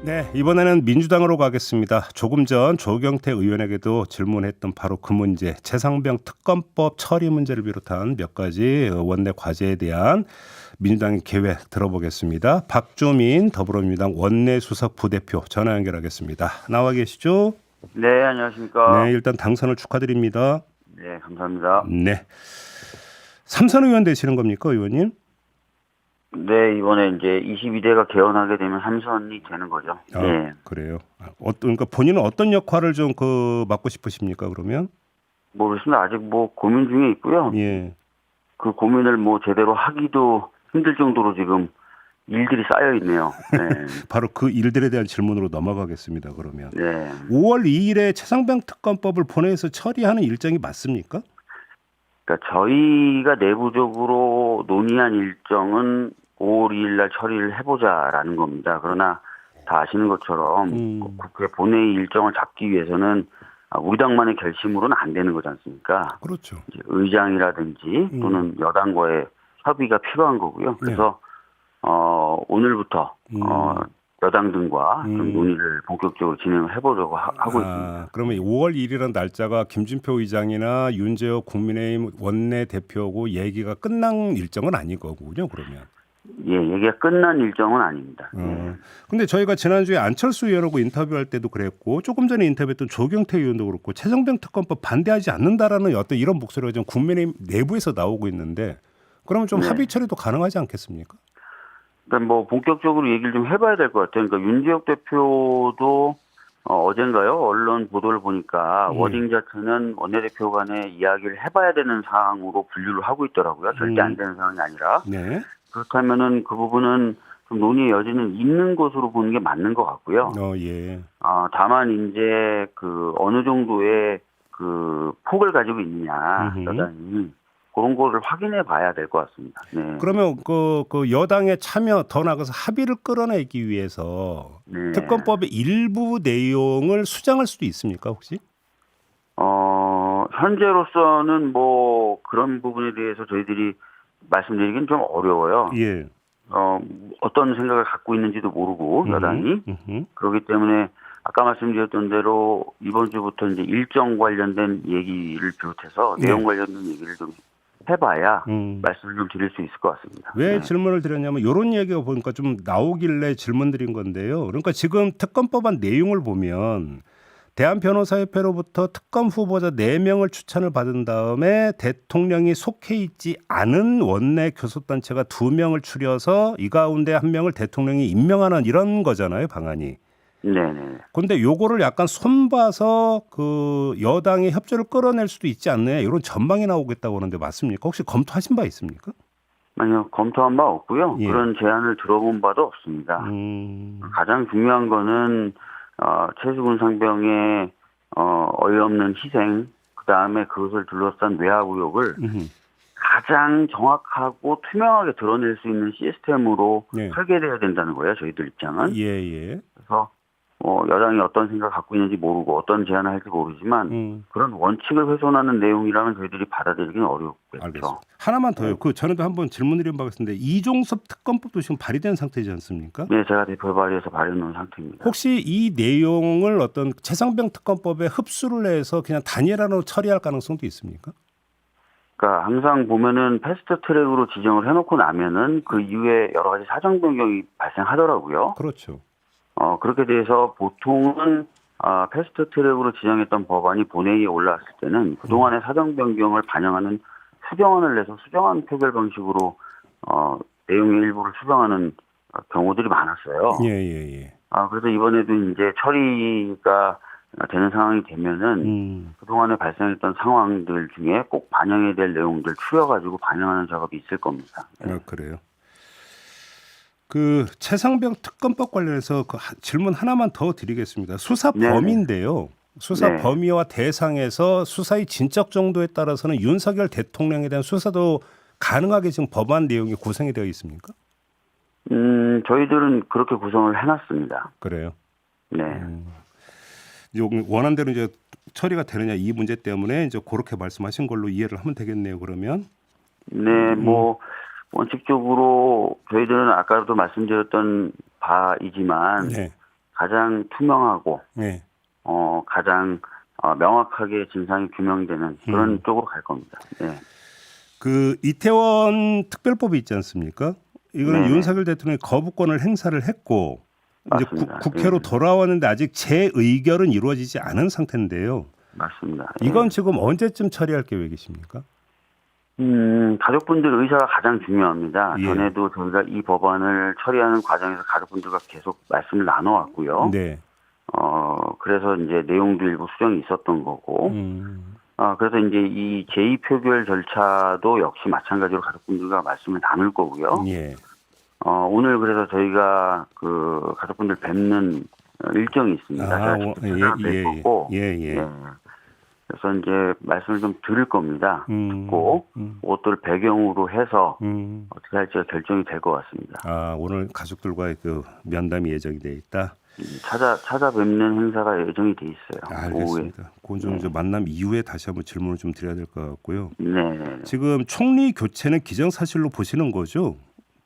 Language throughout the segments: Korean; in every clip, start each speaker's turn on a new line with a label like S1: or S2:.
S1: 네, 이번에는 민주당으로 가겠습니다. 조금 전 조경태 의원에게도 질문했던 바로 그 문제, 최상병 특검법 처리 문제를 비롯한 몇 가지 원내 과제에 대한 민주당의 계획 들어보겠습니다. 박주민 더불어민주당 원내수석 부대표 전화 연결하겠습니다. 나와 계시죠?
S2: 네, 안녕하십니까.
S1: 네, 일단 당선을 축하드립니다.
S2: 네, 감사합니다.
S1: 네, 삼선 의원 되시는 겁니까, 의원님?
S2: 네, 이번에 이제 22대가 개원하게 되면 3선이 되는 거죠.
S1: 아,
S2: 네.
S1: 그래요. 그러니까 본인은 어떤 역할을 좀 맡고 싶으십니까, 그러면?
S2: 모르겠습니다. 아직 뭐 고민 중에 있고요.
S1: 예.
S2: 그 고민을 뭐 제대로 하기도 힘들 정도로 지금 일들이 쌓여 있네요. 네.
S1: 바로 그 일들에 대한 질문으로 넘어가겠습니다. 그러면
S2: 네.
S1: 5월 2일에 최상병 특검법을 본회의에서 처리하는 일정이 맞습니까?
S2: 그러니까 저희가 내부적으로 논의한 일정은 5월 2일 날 처리를 해보자라는 겁니다. 그러나 다 아시는 것처럼 국회 본회의 일정을 잡기 위해서는 우리 당만의 결심으로는 안 되는 거지 않습니까?
S1: 그렇죠.
S2: 이제 의장이라든지 또는 여당과의 협의가 필요한 거고요. 그래서 오늘부터 여당 등과 좀 논의를 본격적으로 진행을 해보려고 하고 있습니다.
S1: 그러면 5월 1일이라는 날짜가 김진표 의장이나 윤재호 국민의힘 원내대표고 얘기가 끝난 일정은 아닌 거군요. 그러면.
S2: 예, 얘기가 끝난 일정은 아닙니다.
S1: 근데 저희가 지난주에 안철수 의원하고 인터뷰할 때도 그랬고 조금 전에 인터뷰했던 조경태 의원도 그렇고 최상병 특검법 반대하지 않는다라는 어떤 이런 목소리가 좀 국민의힘 내부에서 나오고 있는데 그러면 좀 합의 처리도 가능하지 않겠습니까?
S2: 그러니까 뭐 본격적으로 얘기를 좀 해봐야 될 것 같아요. 그러니까 윤지혁 대표도 어젠가요 언론 보도를 보니까 워딩 자체는 원내대표 간의 이야기를 해봐야 되는 사항으로 분류를 하고 있더라고요. 절대 안 되는 상황이 아니라.
S1: 네.
S2: 그렇다면은 그 부분은 좀 논의의 여지는 있는 것으로 보는 게 맞는 것 같고요.
S1: 예.
S2: 다만 이제 그 어느 정도의 그 폭을 가지고 있느냐 여당이 그런 거를 확인해 봐야 될 것 같습니다. 네.
S1: 그러면 그 여당의 참여 더 나가서 합의를 끌어내기 위해서
S2: 네.
S1: 특검법의 일부 내용을 수정할 수도 있습니까 혹시?
S2: 현재로서는 뭐 그런 부분에 대해서 저희들이 말씀드리긴 좀 어려워요.
S1: 예.
S2: 어떤 생각을 갖고 있는지도 모르고 여당이 그렇기 때문에 아까 말씀드렸던 대로 이번 주부터 이제 일정 관련된 얘기를 비롯해서 내용 관련된 얘기를 좀 해봐야 말씀을 좀 드릴 수 있을 것 같습니다.
S1: 왜 질문을 드렸냐면 이런 얘기가 보니까 좀 나오길래 질문 드린 건데요. 그러니까 지금 특검법안 내용을 보면 대한변호사협회로부터 특검 후보자 4명을 추천을 받은 다음에 대통령이 속해 있지 않은 원내 교섭단체가 2명을 추려서 이 가운데 1명을 대통령이 임명하는 이런 거잖아요, 방안이.
S2: 네네.
S1: 그런데 요거를 약간 손봐서 그 여당의 협조를 끌어낼 수도 있지 않느냐 이런 전망이 나오겠다고 하는데 맞습니까? 혹시 검토하신 바 있습니까?
S2: 아니요, 검토한 바 없고요.
S1: 예.
S2: 그런 제안을 들어본 바도 없습니다. 가장 중요한 거는 최수근 상병의 어이없는 희생, 그 다음에 그것을 둘러싼 외화 우욕을 가장 정확하고 투명하게 드러낼 수 있는 시스템으로 설계돼야 된다는 거예요. 저희들 입장은.
S1: 예.
S2: 그래서 여당이 어떤 생각을 갖고 있는지 모르고 어떤 제안을 할지 모르지만 그런 원칙을 훼손하는 내용이라면 저희들이 받아들이기는 어렵겠죠.
S1: 알겠습니다. 하나만 더요. 그 전에도 한번 질문드린 바가 있었는데 이종섭 특검법도 지금 발의된 상태지 않습니까?
S2: 네, 제가 대표 발의해서 발의해 놓은 상태입니다.
S1: 혹시 이 내용을 어떤 최상병 특검법에 흡수를 해서 그냥 단일화로 처리할 가능성도 있습니까?
S2: 그러니까 항상 보면은 패스트 트랙으로 지정을 해놓고 나면은 그 이후에 여러 가지 사정 변경이 발생하더라고요.
S1: 그렇죠.
S2: 그렇게 돼서 보통은 패스트 트랙으로 지정했던 법안이 본회의에 올라왔을 때는 그동안의 사정 변경을 반영하는 수정안을 내서 수정안 표결 방식으로 내용의 일부를 수정하는 경우들이 많았어요.
S1: 예.
S2: 그래서 이번에도 이제 처리가 되는 상황이 되면은 그동안에 발생했던 상황들 중에 꼭 반영해야 될 내용들 추려가지고 반영하는 작업이 있을 겁니다.
S1: 그래요. 그 최상병 특검법 관련해서 그 질문 하나만 더 드리겠습니다. 수사 범위인데요. 수사 범위와 대상에서 수사의 진척 정도에 따라서는 윤석열 대통령에 대한 수사도 가능하게 지금 법안 내용이 구성이 되어 있습니까?
S2: 저희들은 그렇게 구성을 해놨습니다.
S1: 그래요.
S2: 네.
S1: 원안대로 이제 처리가 되느냐 이 문제 때문에 이제 그렇게 말씀하신 걸로 이해를 하면 되겠네요. 그러면.
S2: 네, 뭐 원칙적으로 저희들은 아까도 말씀드렸던 바이지만 가장 투명하고
S1: 네.
S2: 가장 명확하게 진상이 규명되는 그런 쪽으로 갈 겁니다. 네.
S1: 그 이태원 특별법이 있지 않습니까? 이거는
S2: 네네.
S1: 윤석열 대통령이 거부권을 행사를 했고 이제
S2: 맞습니다.
S1: 국회로 돌아왔는데 아직 재의결은 이루어지지 않은 상태인데요.
S2: 맞습니다.
S1: 이건 지금 언제쯤 처리할 계획이십니까?
S2: 가족분들 의사가 가장 중요합니다.
S1: 예.
S2: 전에도 저희가 이 법안을 처리하는 과정에서 가족분들과 계속 말씀을 나눠왔고요.
S1: 네.
S2: 그래서 이제 내용도 일부 수정이 있었던 거고, 그래서 이제 이 제2표결 절차도 역시 마찬가지로 가족분들과 말씀을 나눌 거고요.
S1: 예.
S2: 오늘 그래서 저희가 그 가족분들 뵙는 일정이 있습니다. 예. 그래서 이제 말씀을 좀 드릴 겁니다. 듣고 그것들을 배경으로 해서 어떻게 할지가 결정이 될 것 같습니다.
S1: 오늘 가족들과의 그 면담이 예정이 돼 있다.
S2: 찾아뵙는 행사가 예정이 돼 있어요.
S1: 알겠습니다. 그건 좀 이제 만남 이후에 다시 한번 질문을 좀 드려야 될 것 같고요.
S2: 네.
S1: 지금 총리 교체는 기정사실로 보시는 거죠?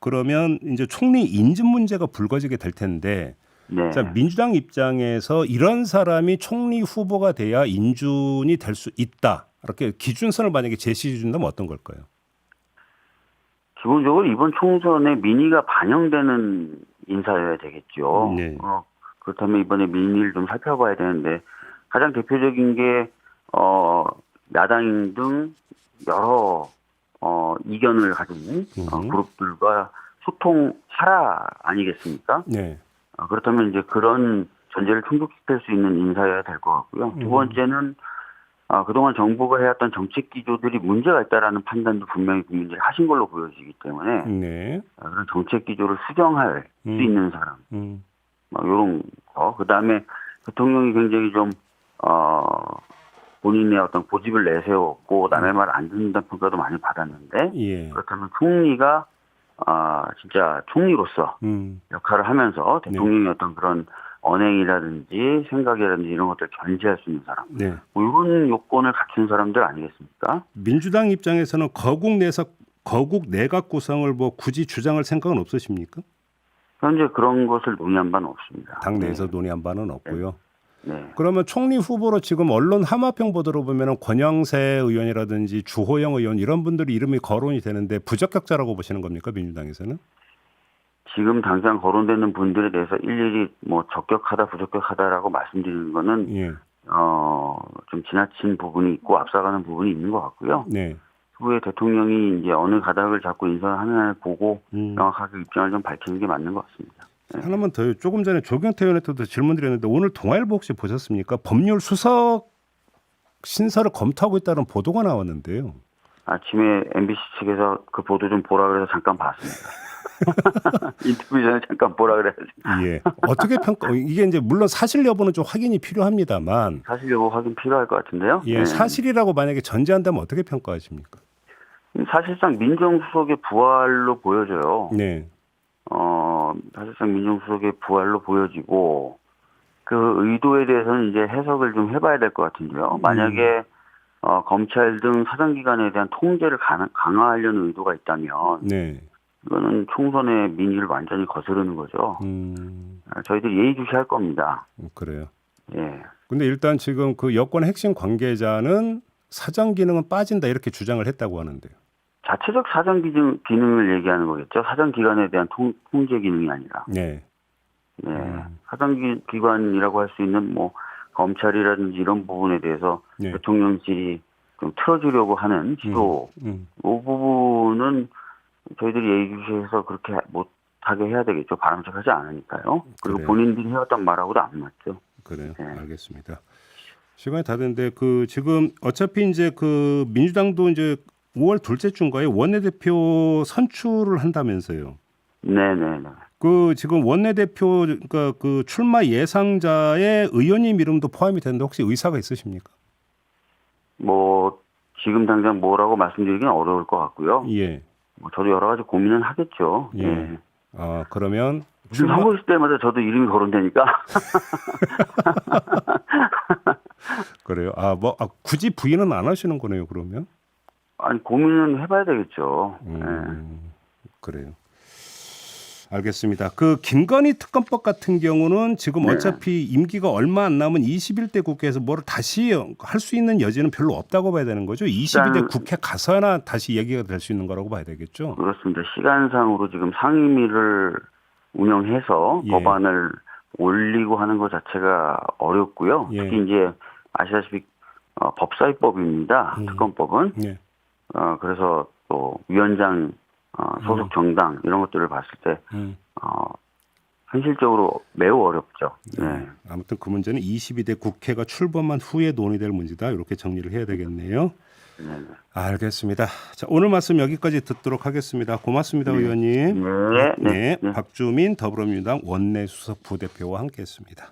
S1: 그러면 이제 총리 인준 문제가 불거지게 될 텐데,
S2: 네.
S1: 자, 민주당 입장에서 이런 사람이 총리 후보가 돼야 인준이 될 수 있다. 이렇게 기준선을 만약에 제시해 준다면 어떤 걸까요?
S2: 기본적으로 이번 총선에 민의가 반영되는 인사여야 되겠죠.
S1: 네.
S2: 그렇다면 이번에 민의를 좀 살펴봐야 되는데 가장 대표적인 게 야당 등 여러 이견을 가진 그룹들과 소통하라 아니겠습니까?
S1: 네.
S2: 그렇다면 이제 그런 전제를 충족시킬 수 있는 인사여야 될 것 같고요. 두 번째는 그동안 정부가 해왔던 정책 기조들이 문제가 있다라는 판단도 분명히 국민들이 하신 걸로 보여지기 때문에
S1: 네.
S2: 그런 정책 기조를 수정할 수 있는 사람, 이런 거. 그 다음에 대통령이 굉장히 좀 본인의 어떤 고집을 내세웠고 남의 말 안 듣는다는 평가도 많이 받았는데
S1: 예.
S2: 그렇다면 총리가 진짜 총리로서 역할을 하면서 대통령의 어떤 그런 언행이라든지 생각이라든지 이런 것들을 견제할 수 있는 사람.
S1: 네.
S2: 이런 요건을 갖춘 사람들 아니겠습니까?
S1: 민주당 입장에서는 거국 내각 구성을 뭐 굳이 주장할 생각은 없으십니까?
S2: 현재 그런 것을 논의한 바는 없습니다.
S1: 당내에서 논의한 바는 없고요.
S2: 네.
S1: 그러면 총리 후보로 지금 언론 하마평 보도로 보면은 권영세 의원이라든지 주호영 의원 이런 분들이 이름이 거론이 되는데 부적격자라고 보시는 겁니까, 민주당에서는?
S2: 지금 당장 거론되는 분들에 대해서 일일이 뭐 적격하다 부적격하다라고 말씀드리는 거는
S1: 예.
S2: 좀 지나친 부분이 있고 앞서가는 부분이 있는 것 같고요.
S1: 네.
S2: 후에 대통령이 이제 어느 가닥을 잡고 인사하느냐를 보고 명확하게 입장을 좀 밝히는 게 맞는 것 같습니다. 네.
S1: 하나만 더 조금 전에 조경태 의원한테도 질문드렸는데 오늘 동아일보 혹시 보셨습니까? 법률 수석 신설을 검토하고 있다는 보도가 나왔는데요.
S2: 아침에 MBC 측에서 그 보도 좀 보라 그래서 잠깐 봤습니다. 인터뷰 전에 잠깐 보라 그래가지고.
S1: 예. 어떻게 이게 이제 물론 사실 여부는 좀 확인이 필요합니다만.
S2: 사실 여부 확인 필요할 것 같은데요.
S1: 예.
S2: 네.
S1: 사실이라고 만약에 전제한다면 어떻게 평가하십니까?
S2: 사실상 민정수석의 부활로 보여져요.
S1: 네.
S2: 사실상 민정수석의 부활로 보여지고 그 의도에 대해서는 이제 해석을 좀 해봐야 될 것 같은데요. 만약에 검찰 등 사정기관에 대한 통제를 강화하려는 의도가 있다면
S1: 네.
S2: 이거는 총선의 민의를 완전히 거스르는 거죠. 저희들이 예의주시할 겁니다.
S1: 그래요.
S2: 예.
S1: 근데 일단 지금 그 여권 핵심 관계자는 사정 기능은 빠진다 이렇게 주장을 했다고 하는데요.
S2: 자체적 사정 기능을 얘기하는 거겠죠. 사정 기관에 대한 통제 기능이 아니라.
S1: 네.
S2: 네. 사정 기관이라고 할 수 있는 뭐 검찰이라든지 이런 부분에 대해서
S1: 네.
S2: 대통령실이 좀 틀어주려고 하는 시도, 그 부분은 저희들이 예의주시해서 그렇게 못하게 해야 되겠죠. 바람직하지 않으니까요. 그리고
S1: 그래요.
S2: 본인들이 해왔던 말하고도 안 맞죠.
S1: 그래요.
S2: 네.
S1: 알겠습니다. 시간이 다 됐는데 그 지금 어차피 이제 그 민주당도 이제 5월 둘째 주인가에 원내대표 선출을 한다면서요.
S2: 네네네.
S1: 그 지금 원내대표 그러니까 그 출마 예상자의 의원님 이름도 포함이 되는데 혹시 의사가 있으십니까?
S2: 뭐 지금 당장 뭐라고 말씀드리기는 어려울 것 같고요.
S1: 예.
S2: 뭐 저도 여러 가지 고민은 하겠죠.
S1: 예.
S2: 예.
S1: 그러면
S2: 무슨 선거 있을 때마다 저도 이름이 거론되니까.
S1: 그래요. 굳이 부인은 안 하시는 거네요. 그러면.
S2: 아니 고민은 해봐야 되겠죠.
S1: 그래요. 알겠습니다. 그 김건희 특검법 같은 경우는 지금
S2: 네.
S1: 어차피 임기가 얼마 안 남은 21대 국회에서 뭐를 다시 할 수 있는 여지는 별로 없다고 봐야 되는 거죠. 22대 국회 가서나 다시 얘기가 될 수 있는 거라고 봐야 되겠죠.
S2: 그렇습니다. 시간상으로 지금 상임위를 운영해서
S1: 예.
S2: 법안을 올리고 하는 것 자체가 어렵고요.
S1: 예.
S2: 특히 이제 아시다시피 법사위법입니다. 특검법은.
S1: 예.
S2: 그래서 또 위원장 소속 정당 이런 것들을 봤을 때 현실적으로 매우 어렵죠. 네.
S1: 아무튼 그 문제는 22대 국회가 출범한 후에 논의될 문제다. 이렇게 정리를 해야 되겠네요.
S2: 네.
S1: 알겠습니다. 자, 오늘 말씀 여기까지 듣도록 하겠습니다. 고맙습니다, 의원님.
S2: 네.
S1: 네. 박주민 더불어민주당 원내수석 부대표와 함께했습니다.